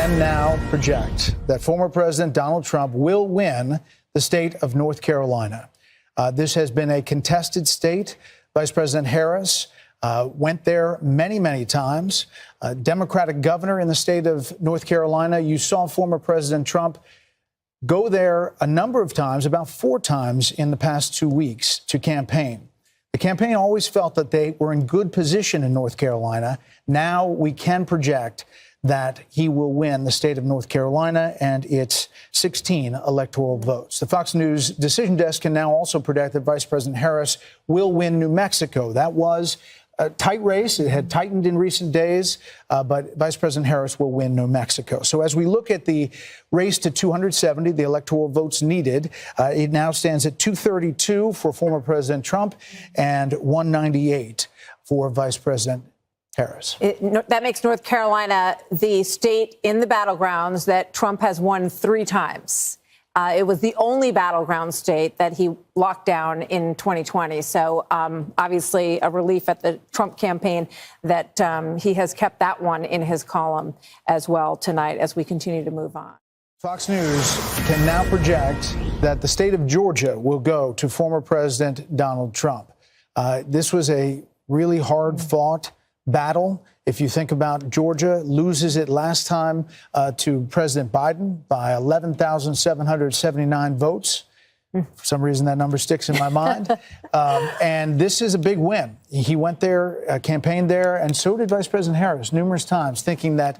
can now project that former President Donald Trump will win the state of North Carolina. This has been a contested state. Vice President Harris went there many, many times. Democratic governor in the state of North Carolina. You saw former President Trump go there a number of times, about 4 times in the past 2 weeks to campaign. The campaign always felt that they were in good position in North Carolina. Now we can project that he will win the state of North Carolina and its 16 electoral votes. The Fox News decision desk can now also predict that Vice President Harris will win New Mexico. That was a tight race. It had tightened in recent days, but Vice President Harris will win New Mexico. So as we look at the race to 270, the electoral votes needed, it now stands at 232 for former President Trump and 198 for Vice President Harris. That makes North Carolina the state in the battlegrounds that Trump has won 3 times. It was the only battleground state that he locked down in 2020. So obviously a relief at the Trump campaign that he has kept that one in his column as well tonight as we continue to move on. Fox News can now project that the state of Georgia will go to former President Donald Trump. This was a really hard-fought battle. If you think about Georgia, loses it last time to President Biden by 11,779 votes. For some reason, that number sticks in my mind. And this is a big win. He went there, campaigned there, and so did Vice President Harris numerous times, thinking that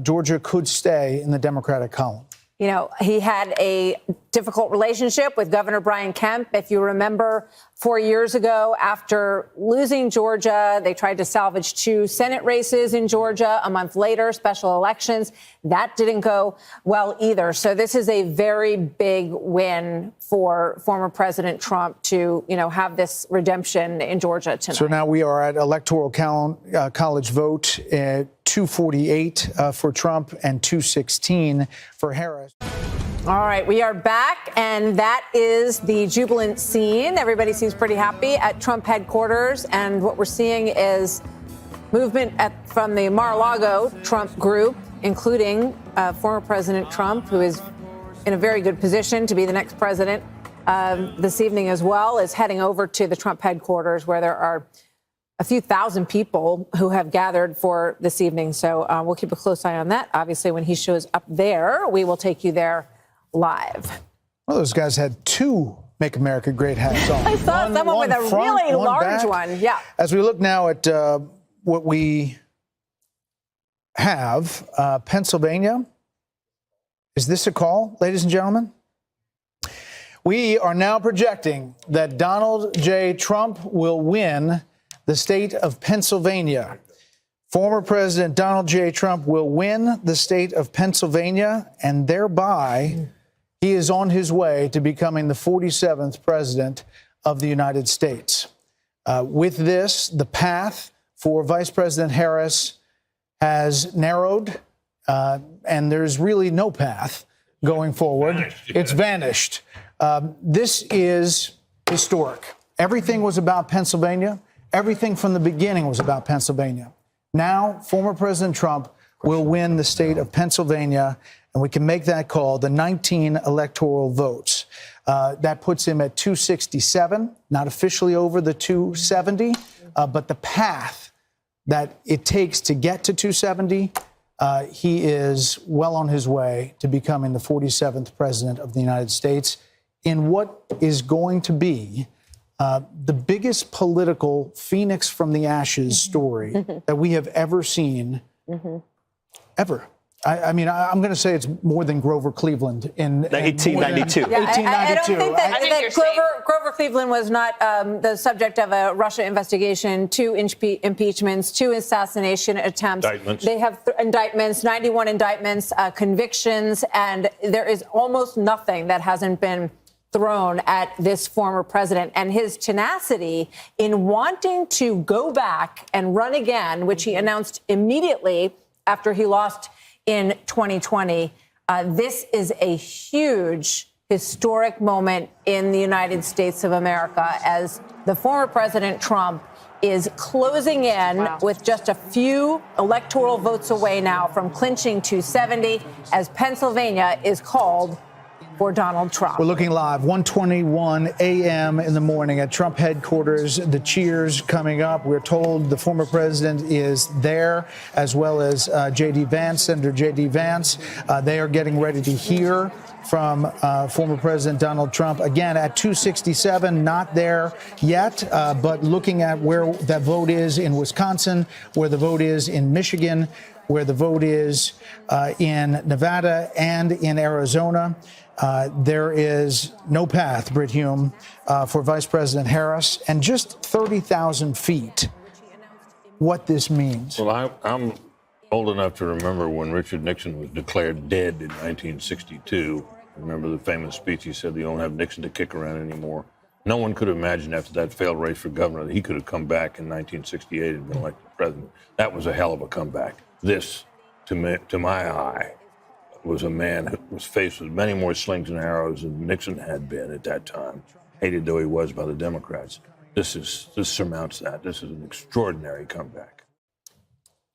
Georgia could stay in the Democratic column. You know, he had a difficult relationship with Governor Brian Kemp. If you remember, 4 years ago, after losing Georgia, they tried to salvage 2 Senate races in Georgia. A month later, special elections. That didn't go well either. So this is a very big win for former President Trump to, have this redemption in Georgia tonight. So now we are at Electoral College vote at 248 for Trump and 216 for Harris. All right, we are back, and that is the jubilant scene. Everybody seems pretty happy at Trump headquarters, and what we're seeing is movement from the Mar-a-Lago Trump group, including former President Trump, who is in a very good position to be the next president this evening as well, is heading over to the Trump headquarters, where there are a few thousand people who have gathered for this evening. So we'll keep a close eye on that. Obviously, when he shows up there, we will take you there live. Well, those guys had 2 Make America Great hats on. I saw someone with a really large one. Yeah. As we look now at what we have, Pennsylvania. Is this a call, ladies and gentlemen? We are now projecting that Donald J. Trump will win the state of Pennsylvania. Former President Donald J. Trump will win the state of Pennsylvania, and thereby he is on his way to becoming the 47th president of the United States. With this, the path for Vice President Harris has narrowed, and there's really no path going forward. It's vanished. This is historic. Everything was about Pennsylvania. Everything from the beginning was about Pennsylvania. Now, former President Trump will win the state of Pennsylvania, and we can make that call, the 19 electoral votes. That puts him at 267, not officially over the 270, but the path that it takes to get to 270, he is well on his way to becoming the 47th president of the United States in what is going to be the biggest political phoenix from the ashes story that we have ever seen, ever. I mean, I'm going to say it's more than Grover Cleveland in 1892. Yeah, 1892. I don't think that Grover Cleveland was not the subject of a Russia investigation, 2 impeachments, 2 assassination attempts. Indictments. They have indictments, 91 indictments, convictions, and there is almost nothing that hasn't been thrown at this former president, and his tenacity in wanting to go back and run again, which he announced immediately after he lost in 2020. This is a huge historic moment in the United States of America as the former President Trump is closing in with just a few electoral votes away now from clinching 270 as Pennsylvania is called for Donald Trump. We're looking live, 1:21 a.m. in the morning at Trump headquarters. The cheers coming up. We're told the former president is there, as well as J.D. Vance, Senator J.D. Vance. They are getting ready to hear from former President Donald Trump. Again, at 267, not there yet, but looking at where that vote is in Wisconsin, where the vote is in Michigan, where the vote is in Nevada and in Arizona. There is no path, Brit Hume, for Vice President Harris, and just 30,000 feet. What this means. Well, I'm old enough to remember when Richard Nixon was declared dead in 1962. Remember the famous speech he said, "You don't have Nixon to kick around anymore." No one could imagine after that failed race for governor that he could have come back in 1968 and been elected president. That was a hell of a comeback. This, to my eye, was a man who was faced with many more slings and arrows than Nixon had been at that time, hated though he was by the Democrats. This surmounts that. This is an extraordinary comeback.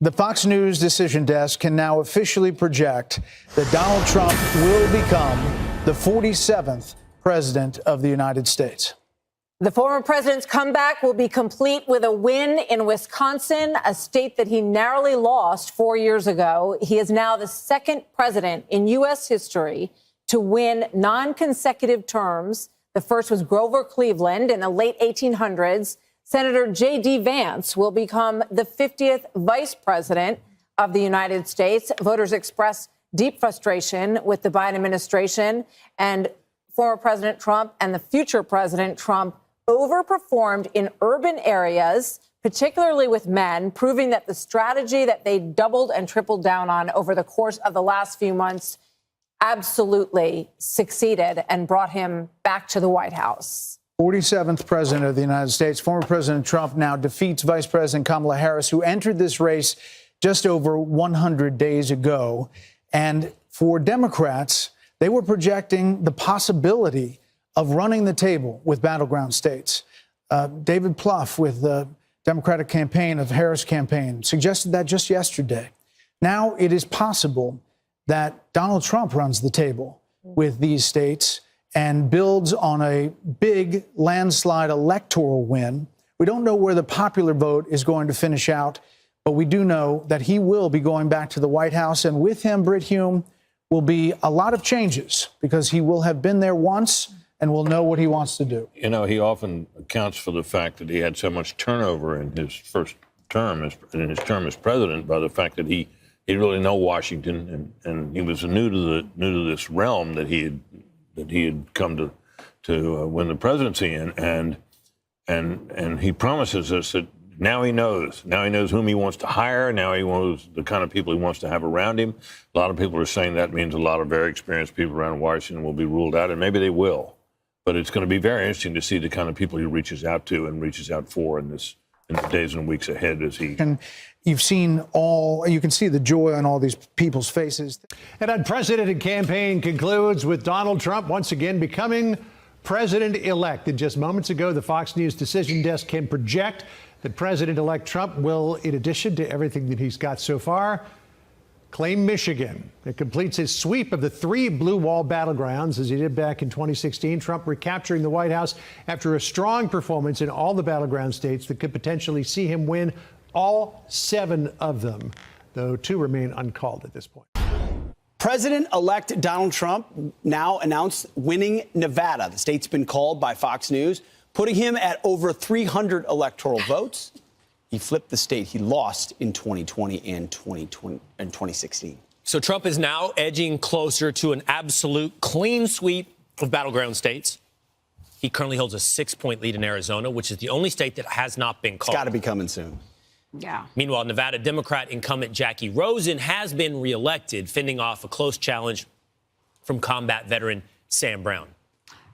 The Fox News decision desk can now officially project that Donald Trump will become the 47th president of the United States. The former president's comeback will be complete with a win in Wisconsin, a state that he narrowly lost 4 years ago. He is now the second president in U.S. history to win non-consecutive terms. The first was Grover Cleveland in the late 1800s. Senator J.D. Vance will become the 50th vice president of the United States. Voters express deep frustration with the Biden administration, and former President Trump and the future President Trump overperformed in urban areas, particularly with men, proving that the strategy that they doubled and tripled down on over the course of the last few months absolutely succeeded and brought him back to the White House. 47th president of the United States. Former President Trump now defeats Vice President Kamala Harris, who entered this race just over 100 days ago. And for Democrats, they were projecting the possibility of running the table with battleground states. David Plouffe with the Democratic campaign of Harris campaign suggested that just yesterday. Now it is possible that Donald Trump runs the table with these states and builds on a big landslide electoral win. We don't know where the popular vote is going to finish out, but we do know that he will be going back to the White House. And with him, Brit Hume, will be a lot of changes because he will have been there once and will know what he wants to do. You know, he often accounts for the fact that he had so much turnover in his first term, in his term as president, by the fact that he didn't really know Washington, and he was new to this realm that he had come to win the presidency in, and he promises us that now he knows whom he wants to hire. Now he knows the kind of people he wants to have around him. A lot of people are saying that means a lot of very experienced people around Washington will be ruled out, and maybe they will. But it's going to be very interesting to see the kind of people he reaches out to and reaches out for in the days and weeks ahead as he. And you've seen you can see the joy on all these people's faces. An unprecedented campaign concludes with Donald Trump once again becoming president-elect. And just moments ago, the Fox News decision desk can project that President-elect Trump will, in addition to everything that he's got so far, claim Michigan. It completes his sweep of the 3 blue wall battlegrounds as he did back in 2016. Trump recapturing the White House after a strong performance in all the battleground states that could potentially see him win all 7 of them, though 2 remain uncalled at this point. President-elect Donald Trump now announced winning Nevada. The state's been called by Fox News, putting him at over 300 electoral votes. He flipped the state he lost in 2020 and 2016. So Trump is now edging closer to an absolute clean sweep of battleground states. He currently holds a 6-point lead in Arizona, which is the only state that has not been called. It's got to be coming soon. Yeah. Meanwhile, Nevada Democrat incumbent Jackie Rosen has been reelected, fending off a close challenge from combat veteran Sam Brown.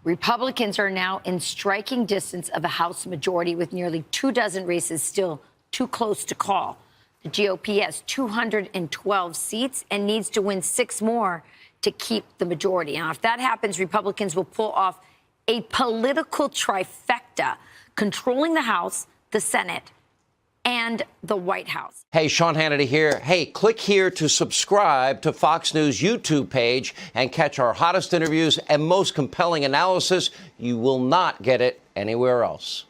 Republicans are now in striking distance of a House majority with nearly 24 races still too close to call. The GOP has 212 seats and needs to win 6 more to keep the majority. Now, if that happens, Republicans will pull off a political trifecta, controlling the House, the Senate, and the White House. Hey, Sean Hannity here. Hey, click here to subscribe to Fox News YouTube page and catch our hottest interviews and most compelling analysis. You will not get it anywhere else.